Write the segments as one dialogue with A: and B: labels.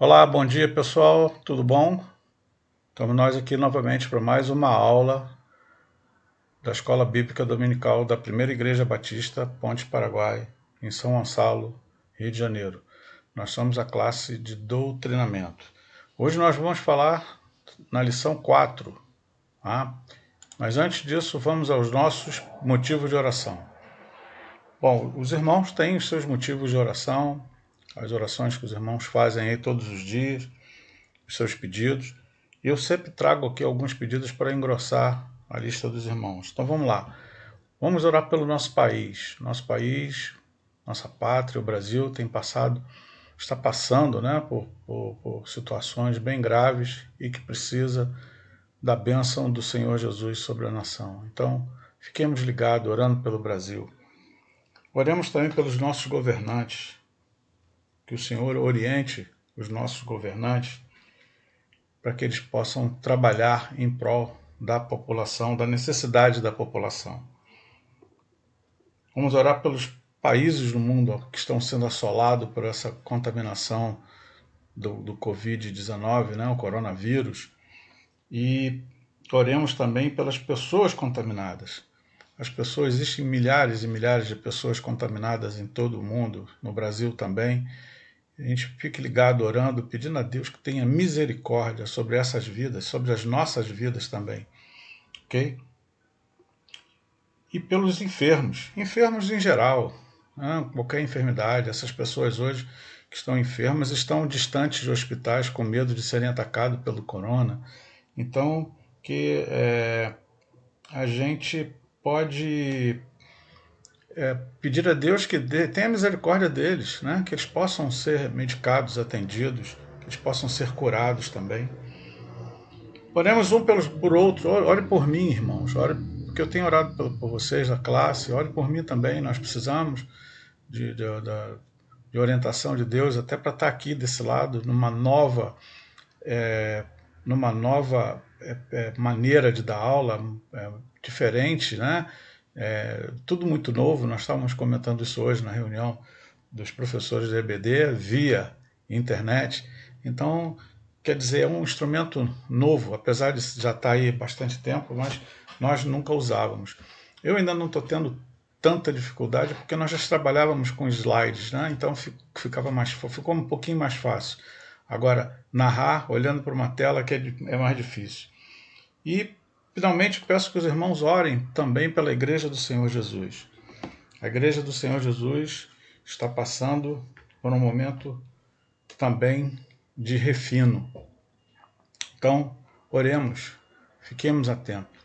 A: Olá, bom dia pessoal, tudo bom? Estamos nós aqui novamente para mais uma aula da Escola Bíblica Dominical da Primeira Igreja Batista, Ponte Paraguai, em São Gonçalo, Rio de Janeiro. Nós somos a classe de doutrinamento. Hoje nós vamos falar na lição 4, tá? Mas antes disso vamos aos nossos motivos de oração. Bom, os irmãos têm os seus motivos de oração, as orações que os irmãos fazem aí todos os dias, os seus pedidos. E eu sempre trago aqui alguns pedidos para engrossar a lista dos irmãos. Então vamos lá. Vamos orar pelo nosso país. Nosso país, nossa pátria, o Brasil, está passando, né, por situações bem graves e que precisa da bênção do Senhor Jesus sobre a nação. Então, fiquemos ligados, orando pelo Brasil. Oremos também pelos nossos governantes. Que o Senhor oriente os nossos governantes para que eles possam trabalhar em prol da população, da necessidade da população. Vamos orar pelos países do mundo que estão sendo assolados por essa contaminação do Covid-19, né, o coronavírus, e oremos também pelas pessoas contaminadas. Existem milhares e milhares de pessoas contaminadas em todo o mundo, no Brasil também. A gente fique ligado, orando, pedindo a Deus que tenha misericórdia sobre essas vidas, sobre as nossas vidas também, ok? E pelos enfermos em geral, né? Qualquer enfermidade. Essas pessoas hoje que estão enfermas estão distantes de hospitais com medo de serem atacados pelo corona. Então, que a gente pode pedir a Deus que tenha misericórdia deles, né? Que eles possam ser medicados, atendidos, que eles possam ser curados também. Oremos um por outro. Ore por mim, irmãos. Ore, porque eu tenho orado por vocês da classe. Ore por mim também. Nós precisamos de orientação de Deus, até para estar aqui desse lado, numa nova maneira de dar aula, diferente, né? Tudo muito novo. Nós estávamos comentando isso hoje na reunião dos professores da EBD via internet. Então, quer dizer, é um instrumento novo, apesar de já estar aí bastante tempo, mas nós nunca usávamos. Eu ainda não estou tendo tanta dificuldade porque nós já trabalhávamos com slides, né? Então ficou um pouquinho mais fácil. Agora, narrar olhando para uma tela que é mais difícil. E finalmente peço que os irmãos orem também pela Igreja do Senhor Jesus. A Igreja do Senhor Jesus está passando por um momento também de refino. Então, oremos, fiquemos atentos.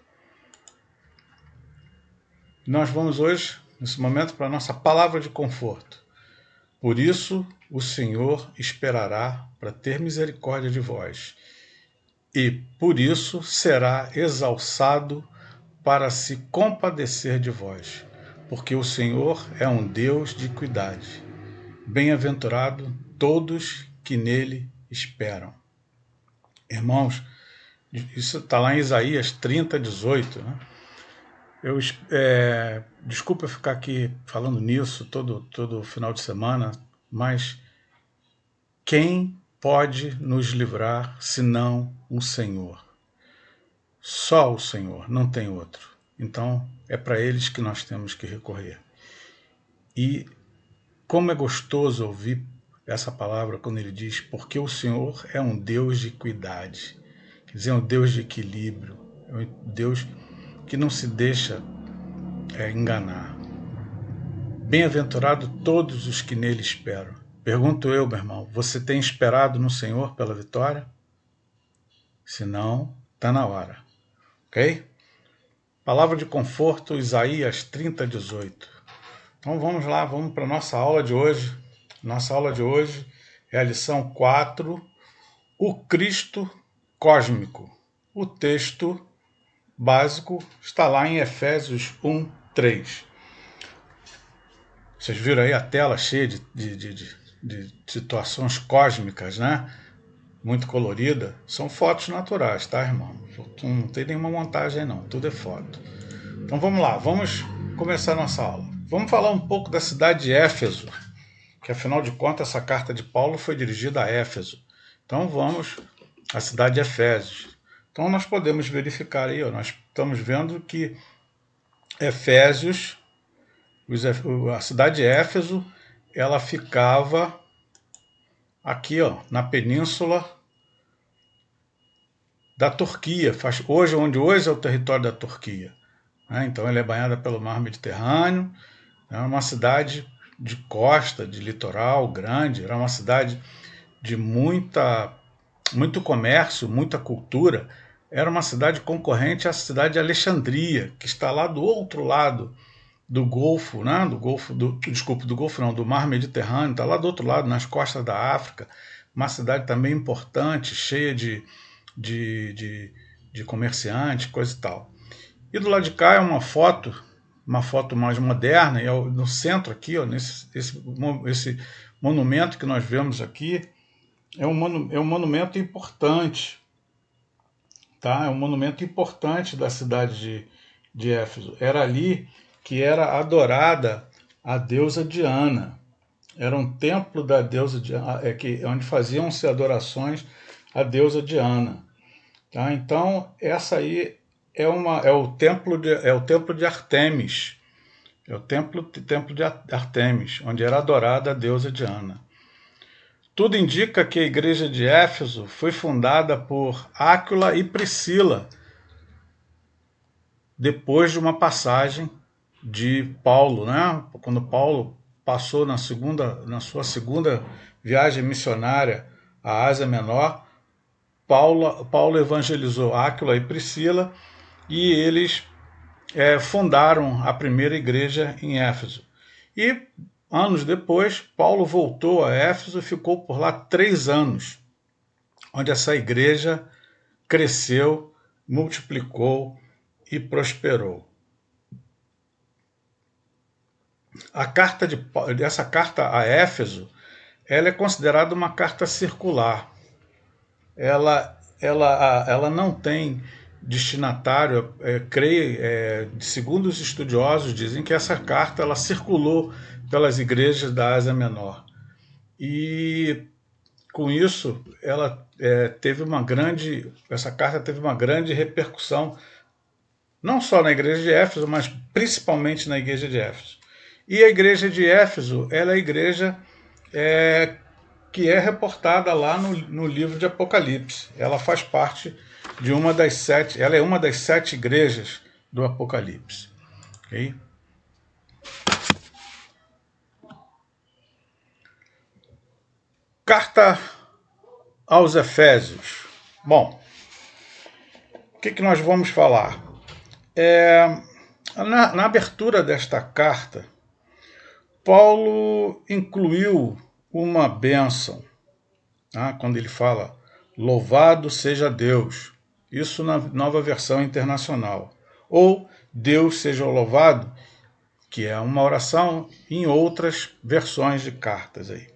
A: Nós vamos hoje, nesse momento, para a nossa palavra de conforto. Por isso, o Senhor esperará para ter misericórdia de vós, e por isso será exalçado para se compadecer de vós, porque o Senhor é um Deus de equidade. Bem-aventurado todos que nele esperam. Irmãos, isso está lá em Isaías 30, 18. Né? Desculpa eu ficar aqui falando nisso todo final de semana, mas quem pode nos livrar senão o Senhor? Só o Senhor, não tem outro. Então, é para eles que nós temos que recorrer. E como é gostoso ouvir essa palavra quando ele diz, porque o Senhor é um Deus de equidade, quer dizer, um Deus de equilíbrio, é um Deus que não se deixa enganar. Bem-aventurado todos os que nele esperam. Pergunto eu, meu irmão, você tem esperado no Senhor pela vitória? Se não, está na hora. Ok? Palavra de conforto, Isaías 30, 18. Então vamos lá, vamos para a nossa aula de hoje. Nossa aula de hoje é a lição 4, o Cristo cósmico. O texto básico está lá em Efésios 1, 3. Vocês viram aí a tela cheia de situações cósmicas, né? Muito colorida. São fotos naturais, tá, irmão? Não tem nenhuma montagem não, tudo é foto. Então vamos lá, vamos começar a nossa aula. Vamos falar um pouco da cidade de Éfeso, que afinal de contas essa carta de Paulo foi dirigida a Éfeso. Então vamos à cidade de Efésios. Então nós podemos verificar aí, nós estamos vendo que Efésios, a cidade de Éfeso, ela ficava aqui, na península da Turquia, onde hoje é o território da Turquia. Então ela é banhada pelo mar Mediterrâneo, é uma cidade de costa, de litoral grande, era uma cidade de muito comércio, muita cultura. Era uma cidade concorrente à cidade de Alexandria, que está lá do outro lado do Golfo, do Mar Mediterrâneo, está lá do outro lado, nas costas da África, uma cidade também importante, cheia de comerciantes, coisa e tal. E do lado de cá é uma foto mais moderna, e no centro aqui, esse monumento que nós vemos aqui, é um monumento importante, tá? É um monumento importante da cidade de Éfeso. Era ali que era adorada a deusa Diana. Era um templo da deusa Diana, onde faziam-se adorações à deusa Diana. Tá? Então, essa aí é o templo de Artemis. É o templo de Artemis, onde era adorada a deusa Diana. Tudo indica que a igreja de Éfeso foi fundada por Áquila e Priscila, depois de uma passagem de Paulo, né? Quando Paulo passou na sua segunda viagem missionária à Ásia Menor, Paulo evangelizou Áquila e Priscila e eles fundaram a primeira igreja em Éfeso. E anos depois, Paulo voltou a Éfeso e ficou por lá 3 anos, onde essa igreja cresceu, multiplicou e prosperou. Essa carta a Éfeso, ela é considerada uma carta circular. Ela não tem destinatário, segundo os estudiosos, dizem que essa carta ela circulou pelas igrejas da Ásia Menor. E com isso, essa carta teve uma grande repercussão, não só na igreja de Éfeso, mas principalmente na igreja de Éfeso. E a igreja de Éfeso, ela é a igreja que é reportada lá no livro de Apocalipse. Ela faz parte de ela é uma das 7 igrejas do Apocalipse. Okay? Carta aos Efésios. Bom, o que nós vamos falar? Na abertura desta carta, Paulo incluiu uma bênção, quando ele fala louvado seja Deus, isso na Nova Versão Internacional, ou Deus seja louvado, que é uma oração em outras versões de cartas aí.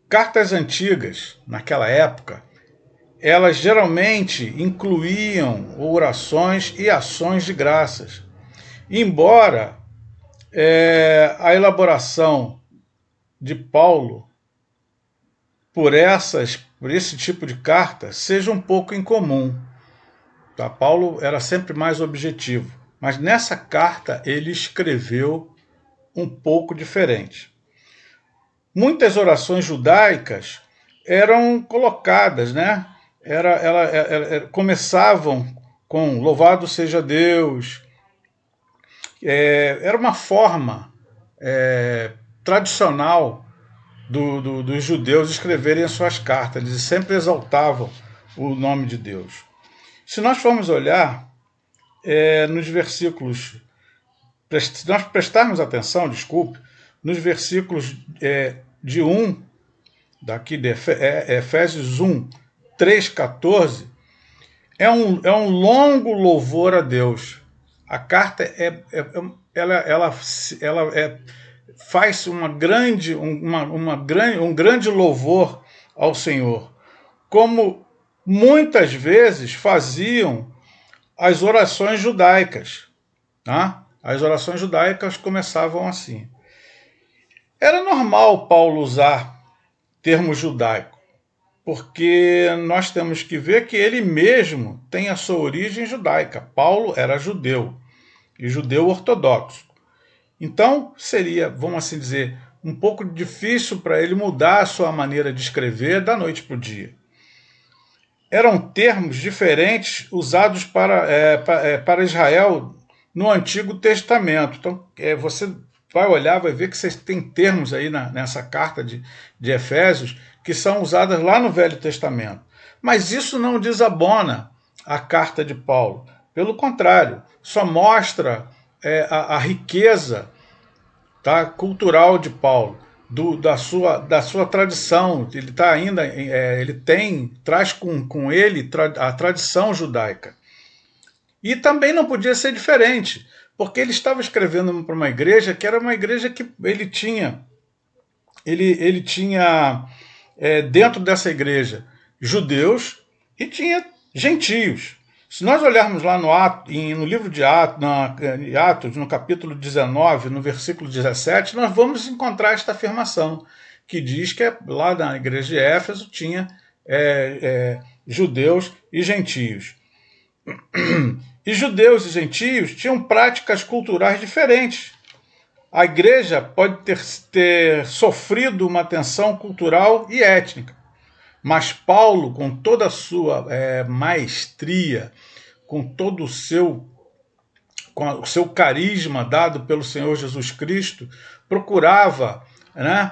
A: Cartas antigas, naquela época, elas geralmente incluíam orações e ações de graças, embora a elaboração de Paulo por esse tipo de carta seja um pouco incomum. Tá? Paulo era sempre mais objetivo, mas nessa carta ele escreveu um pouco diferente. Muitas orações judaicas eram colocadas, né? Começavam com louvado seja Deus. Era uma forma tradicional dos judeus escreverem as suas cartas. Eles sempre exaltavam o nome de Deus. Se nós formos olhar nos versículos, se nós prestarmos atenção, nos versículos de 1, daqui de Efésios 1, 3, 14, é um longo louvor a Deus. A carta faz um grande louvor ao Senhor, como muitas vezes faziam as orações judaicas. Tá? As orações judaicas começavam assim. Era normal Paulo usar termo judaico. porque nós temos que ver que ele mesmo tem a sua origem judaica. Paulo era judeu, e judeu ortodoxo. Então, seria, vamos assim dizer, um pouco difícil para ele mudar a sua maneira de escrever da noite para o dia. Eram termos diferentes usados para Israel no Antigo Testamento. Então, você vai olhar, vai ver que vocês têm termos aí nessa carta de Efésios que são usadas lá no Velho Testamento. Mas isso não desabona a carta de Paulo. Pelo contrário, só mostra a riqueza, tá, cultural de Paulo, da sua tradição. Ele tá ainda, traz com ele a tradição judaica. E também não podia ser diferente, porque ele estava escrevendo para uma igreja que era uma igreja que ele tinha dentro dessa igreja judeus e tinha gentios. Se nós olharmos lá no livro de Atos, no capítulo 19, no versículo 17, nós vamos encontrar esta afirmação, que diz que lá na igreja de Éfeso tinha judeus e gentios. E judeus e gentios tinham práticas culturais diferentes. A igreja pode ter sofrido uma tensão cultural e étnica, mas Paulo, com toda a sua maestria, com todo o seu carisma dado pelo Senhor Jesus Cristo, procurava, né,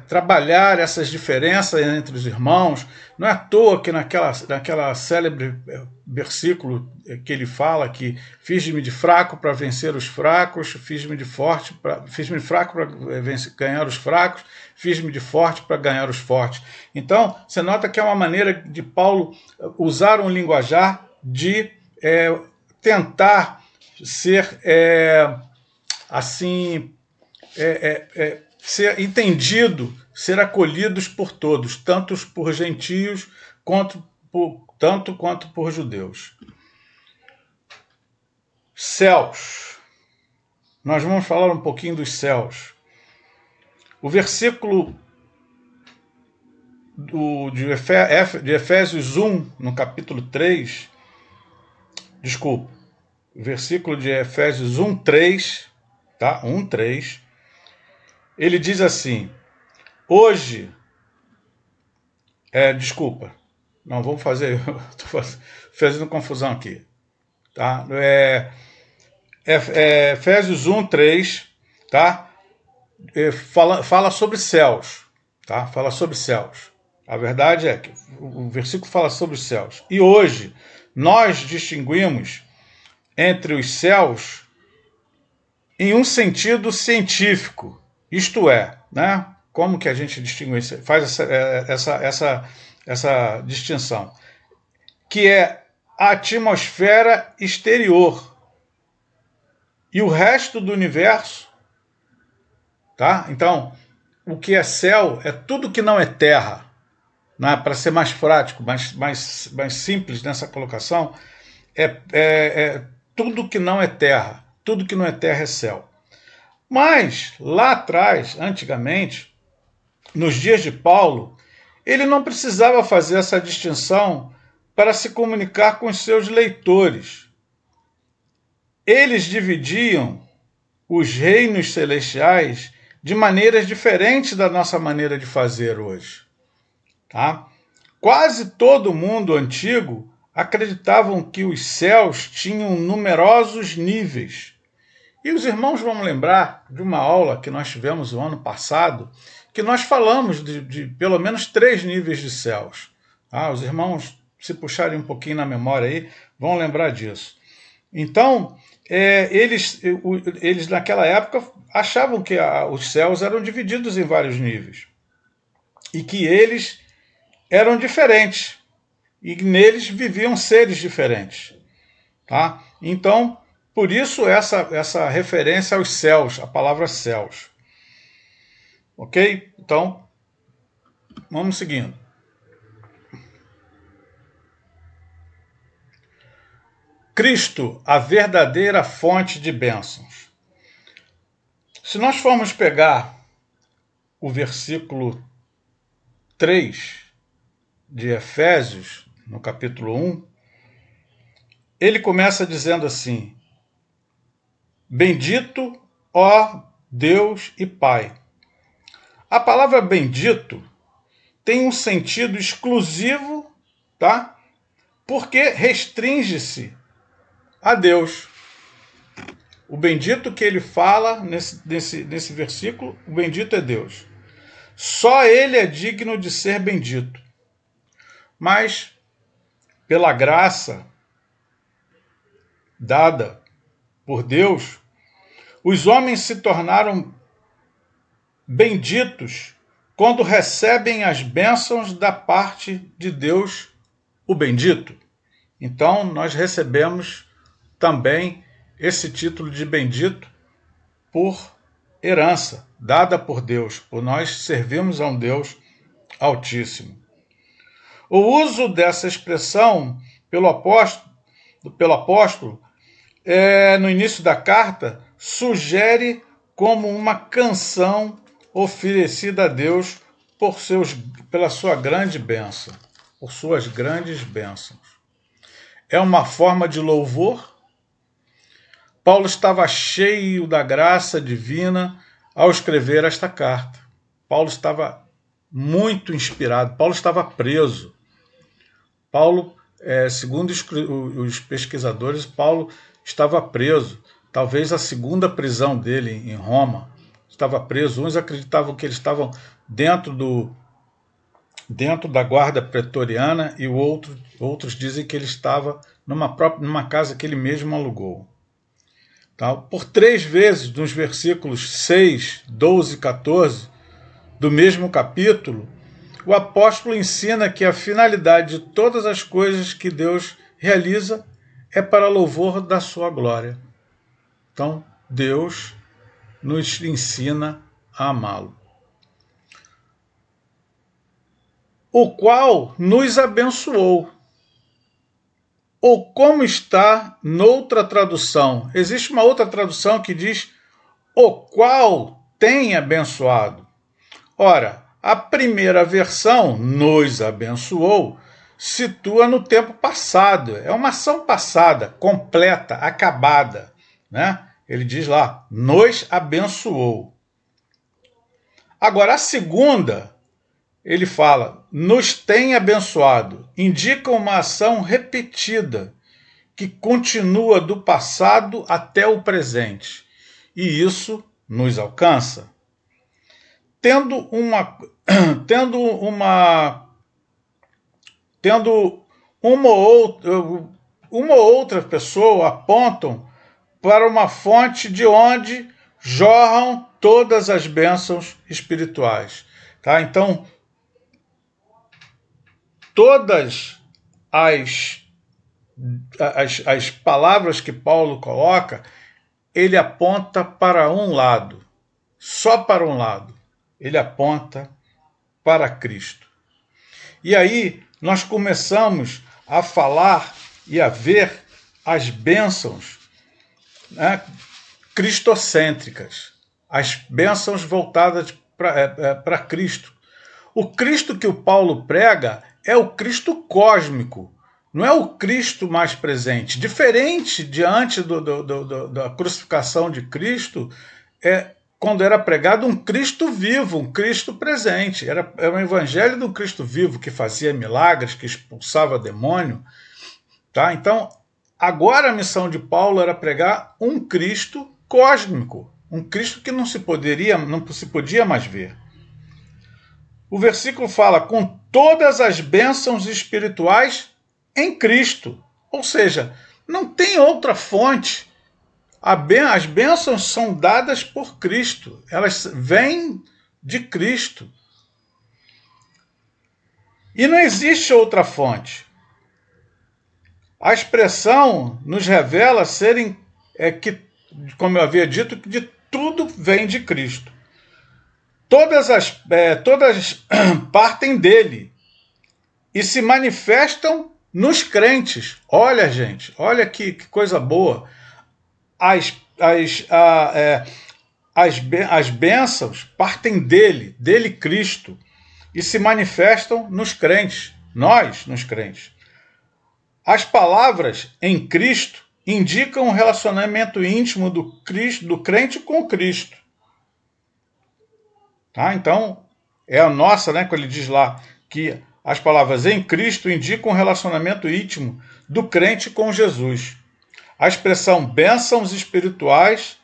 A: trabalhar essas diferenças entre os irmãos. Não é à toa que naquela célebre versículo que ele fala que fiz-me de fraco para vencer os fracos, fiz-me de fraco para ganhar os fracos, fiz-me de forte para ganhar os fortes. Então, você nota que é uma maneira de Paulo usar um linguajar de tentar ser ser entendido, ser acolhidos por todos, tanto por gentios tanto quanto por judeus. Céus. Nós vamos falar um pouquinho dos céus. O versículo de Efésios 1, no capítulo 3, o versículo de Efésios 1, 3, tá? 1, 3, ele diz assim: hoje, não, vamos fazer, estou fazendo confusão aqui, tá? Efésios 1, 3, tá? Fala sobre céus, tá? Fala sobre céus. A verdade é que o versículo fala sobre os céus. E hoje nós distinguimos entre os céus em um sentido científico, isto é, né? Como que a gente distingue, faz essa distinção? Que é a atmosfera exterior e o resto do universo, tá? Então, o que é céu é tudo que não é terra, né? Para ser mais prático, mais simples nessa colocação, tudo que não é terra. Tudo que não é terra é céu. Mas, lá atrás, antigamente, nos dias de Paulo, ele não precisava fazer essa distinção para se comunicar com os seus leitores. Eles dividiam os reinos celestiais de maneiras diferentes da nossa maneira de fazer hoje. Tá? Quase todo mundo antigo acreditavam que os céus tinham numerosos níveis. E os irmãos vão lembrar de uma aula que nós tivemos o ano passado, que nós falamos de pelo menos 3 níveis de céus. Ah, os irmãos, se puxarem um pouquinho na memória aí, vão lembrar disso. Então, eles naquela época achavam que os céus eram divididos em vários níveis. E que eles eram diferentes. E neles viviam seres diferentes. Tá? Então, por isso essa referência aos céus, a palavra céus. Ok? Então, vamos seguindo. Cristo, a verdadeira fonte de bênçãos. Se nós formos pegar o versículo 3 de Efésios, no capítulo 1, ele começa dizendo assim: bendito, ó Deus e Pai. A palavra bendito tem um sentido exclusivo, tá? Porque restringe-se a Deus. O bendito que ele fala nesse versículo, o bendito é Deus. Só ele é digno de ser bendito. Mas, pela graça dada por Deus, os homens se tornaram benditos quando recebem as bênçãos da parte de Deus, o bendito. Então, nós recebemos também esse título de bendito por herança, dada por Deus, por nós servirmos a um Deus Altíssimo. O uso dessa expressão pelo apóstolo no início da carta, sugere como uma canção oferecida a Deus pela sua grande bênção, por suas grandes bênçãos. É uma forma de louvor. Paulo estava cheio da graça divina ao escrever esta carta. Paulo estava muito inspirado, Paulo estava preso. Paulo, segundo os pesquisadores, Paulo estava preso, talvez a segunda prisão dele em Roma. Estava preso. Uns acreditavam que eles estavam dentro da guarda pretoriana e outros dizem que ele estava numa casa que ele mesmo alugou. Tá? Por 3 vezes, nos versículos 6, 12 e 14 do mesmo capítulo, o apóstolo ensina que a finalidade de todas as coisas que Deus realiza é para louvor da sua glória. Então, Deus nos ensina a amá-lo. O qual nos abençoou. Ou como está noutra tradução. Existe uma outra tradução que diz o qual tem abençoado. Ora, a primeira versão, nos abençoou, situa no tempo passado. É uma ação passada, completa, acabada. Né? Ele diz lá, nos abençoou. Agora, a segunda, ele fala, nos tem abençoado. Indica uma ação repetida, que continua do passado até o presente. E isso nos alcança. Tendo uma ou outra pessoa apontam para uma fonte de onde jorram todas as bênçãos espirituais. Tá? Então, todas as palavras que Paulo coloca, ele aponta para um lado, só para um lado. Ele aponta para Cristo. E aí nós começamos a falar e a ver as bênçãos, né, cristocêntricas, as bênçãos voltadas para Cristo. O Cristo que o Paulo prega é o Cristo cósmico, não é o Cristo mais presente. Diferente diante da crucificação de Cristo, quando era pregado um Cristo vivo, um Cristo presente. Era um evangelho do Cristo vivo, que fazia milagres, que expulsava demônio. Tá? Então, agora a missão de Paulo era pregar um Cristo cósmico, um Cristo que não se podia mais ver. O versículo fala, com todas as bênçãos espirituais em Cristo. Ou seja, não tem outra fonte. As bênçãos são dadas por Cristo. Elas vêm de Cristo. E não existe outra fonte. A expressão nos revela que, como eu havia dito, que de tudo vem de Cristo. Todas partem dele e se manifestam nos crentes. Olha, gente, olha que coisa boa. As bênçãos partem dele Cristo, e se manifestam nos crentes. nós, nos crentes. As palavras em Cristo indicam um relacionamento íntimo do crente com o Cristo. Tá? Então, é a nossa, né, quando ele diz lá que as palavras em Cristo indicam um relacionamento íntimo do crente com Jesus. A expressão bênçãos espirituais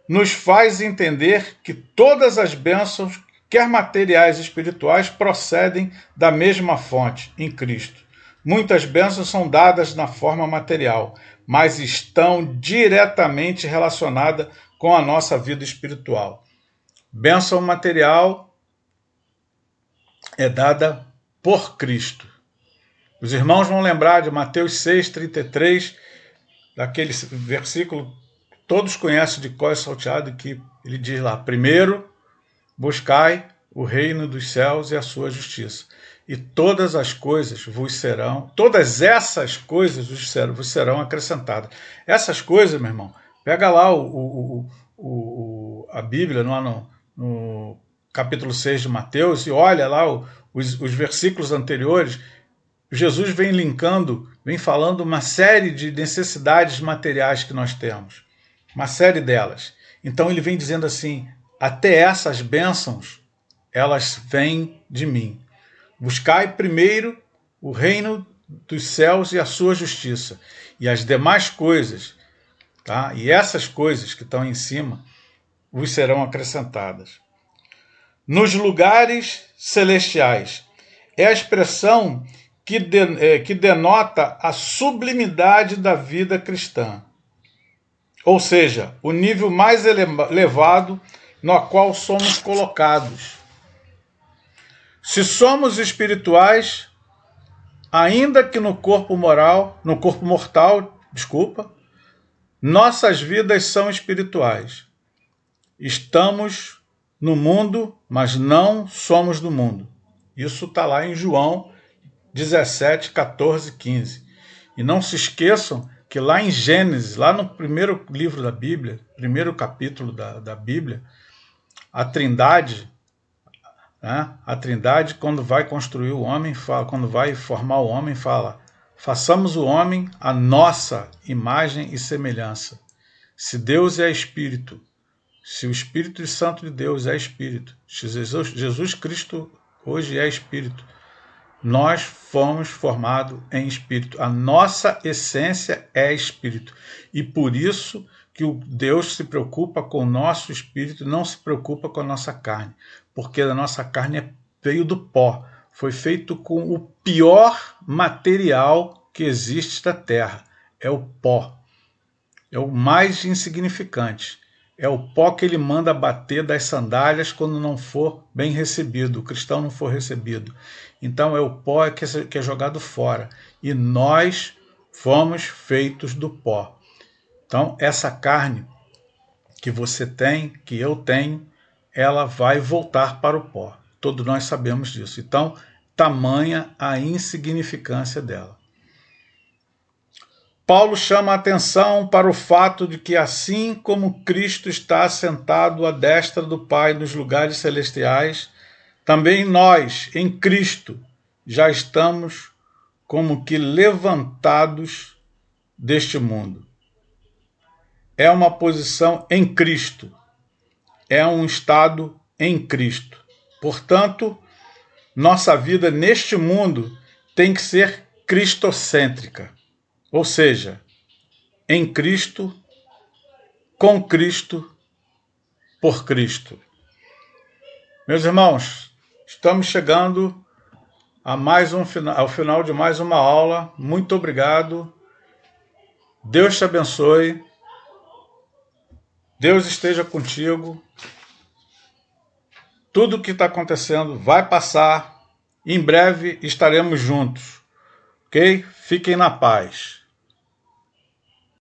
A: nos faz entender que todas as bênçãos, quer materiais e espirituais, procedem da mesma fonte, em Cristo. Muitas bênçãos são dadas na forma material, mas estão diretamente relacionadas com a nossa vida espiritual. Bênção material é dada por Cristo. Os irmãos vão lembrar de Mateus 6,33, daquele versículo que todos conhecem de cor salteado, que ele diz lá: primeiro buscai o reino dos céus e a sua justiça, e todas essas coisas vos serão acrescentadas. Essas coisas, meu irmão, pega lá a Bíblia no capítulo 6 de Mateus e olha lá os versículos anteriores. Jesus vem linkando, vem falando uma série de necessidades materiais que nós temos, uma série delas. Então ele vem dizendo assim: até essas bênçãos, elas vêm de mim. Buscai primeiro o reino dos céus e a sua justiça, e as demais coisas, tá? E essas coisas que estão em cima, vos serão acrescentadas. Nos lugares celestiais, é a expressão que denota a sublimidade da vida cristã. Ou seja, o nível mais elevado no qual somos colocados. Se somos espirituais, ainda que no corpo mortal, nossas vidas são espirituais. Estamos no mundo, mas não somos do mundo. Isso está lá em João 17, 14, 15. E não se esqueçam que lá em Gênesis, lá no primeiro livro da Bíblia, primeiro capítulo da Bíblia, a Trindade, né? A Trindade, quando vai construir o homem, quando vai formar o homem, fala: façamos o homem a nossa imagem e semelhança. Se Deus é Espírito, se o Espírito Santo de Deus é Espírito, se Jesus Cristo hoje é Espírito, nós fomos formados em Espírito. A nossa essência é Espírito. E por isso que o Deus se preocupa com o nosso Espírito, não se preocupa com a nossa carne. Porque a nossa carne veio do pó. Foi feito com o pior material que existe da terra. É o pó. É o mais insignificante. É o pó que ele manda bater das sandálias quando não for bem recebido, o cristão não for recebido. Então é o pó que é jogado fora. E nós fomos feitos do pó. Então essa carne que você tem, que eu tenho, ela vai voltar para o pó. Todos nós sabemos disso. Então, tamanha a insignificância dela. Paulo chama a atenção para o fato de que, assim como Cristo está assentado à destra do Pai nos lugares celestiais, também nós, em Cristo, já estamos como que levantados deste mundo. É uma posição em Cristo, é um estado em Cristo. Portanto, nossa vida neste mundo tem que ser cristocêntrica. Ou seja, em Cristo, com Cristo, por Cristo. Meus irmãos, estamos chegando ao final de mais uma aula. Muito obrigado. Deus te abençoe. Deus esteja contigo. Tudo o que está acontecendo vai passar. Em breve estaremos juntos. Ok? Fiquem na paz.